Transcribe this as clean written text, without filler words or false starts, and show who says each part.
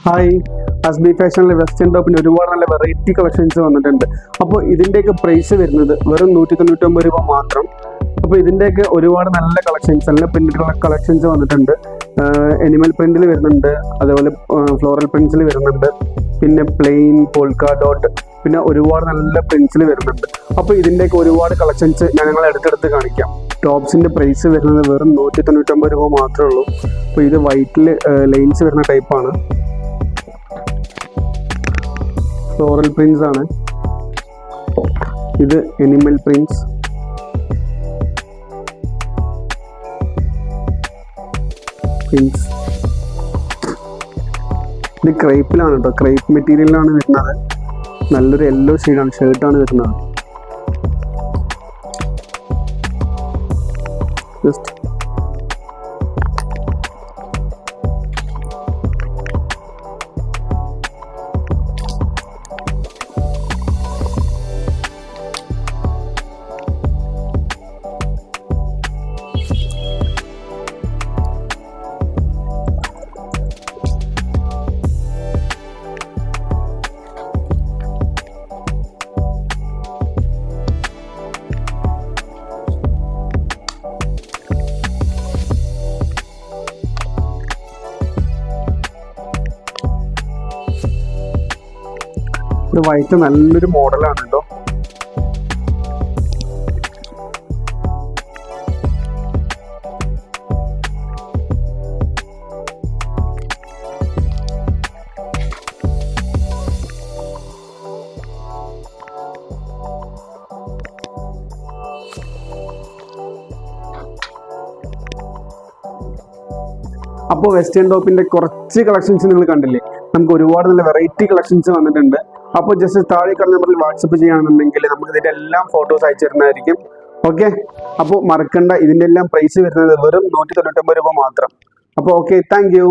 Speaker 1: Hi, അസ്ബി ഫാഷനിലെ western ടോപ്പിന് ഒരുപാട് നല്ല വെറൈറ്റി കളക്ഷൻസ് വന്നിട്ടുണ്ട്. അപ്പോൾ ഇതിൻ്റെയൊക്കെ പ്രൈസ് വരുന്നത് വെറും 199 രൂപ മാത്രം. അപ്പോൾ ഇതിൻ്റെയൊക്കെ ഒരുപാട് നല്ല കളക്ഷൻസ്, നല്ല പ്രിൻ്റ് കളക്ഷൻസ് വന്നിട്ടുണ്ട്. എനിമൽ പ്രിന്റിൽ വരുന്നുണ്ട്, അതേപോലെ ഫ്ലോറൽ പ്രിന്റ്സിൽ വരുന്നുണ്ട്, പിന്നെ പ്ലെയിൻ പോൾക്ക ഡോട്ട്, പിന്നെ ഒരുപാട് നല്ല പ്രിന്റ്സിൽ വരുന്നുണ്ട്. അപ്പോൾ ഇതിൻ്റെയൊക്കെ ഒരുപാട് കളക്ഷൻസ് ഞങ്ങൾ അടുത്തടുത്ത് കാണിക്കാം. ടോപ്സിൻ്റെ പ്രൈസ് വരുന്നത് വെറും 199 രൂപ മാത്രമേ ഉള്ളൂ. അപ്പോൾ ഇത് വൈറ്റിൽ ലൈൻസ് വരുന്ന ടൈപ്പാണ്, ഫ്ലോറൽ പ്രിന്റ്സ് ആണ്. ഇത് എനിമൽ പ്രിന്റ്സ്, ഇത് ക്രേപ്പിലാണ് കേട്ടോ, ക്രേപ്പ് മെറ്റീരിയലിലാണ് വരുന്നത്. നല്ലൊരു യെല്ലോ ഷെയ്ഡാണ്, ഷർട്ടാണ് വരുന്നത്. ജസ്റ്റ് ഇത് വൈറ്റ് നല്ലൊരു മോഡലാണ് കേട്ടോ. അപ്പോൾ വെസ്റ്റേൺ ടോപ്പിന്റെ കുറച്ച് കളക്ഷൻസ് നിങ്ങൾ കണ്ടില്ലേ, നമുക്ക് ഒരുപാട് നല്ല വെറൈറ്റി കളക്ഷൻസ് വന്നിട്ടുണ്ട്. അപ്പോൾ ജസ്റ്റ് താഴെ കാണുന്ന നമ്പറിൽ വാട്സപ്പ് ചെയ്യുകയാണെന്നുണ്ടെങ്കിൽ നമുക്ക് ഇതിൻ്റെ എല്ലാം ഫോട്ടോസ് അയച്ചു തരുന്നതായിരിക്കും. ഓക്കെ, അപ്പോൾ മറക്കണ്ട, ഇതിൻ്റെ എല്ലാം പ്രൈസ് വരുന്നത് വെറും 199 രൂപ മാത്രം. അപ്പോൾ ഓക്കെ, താങ്ക് യു.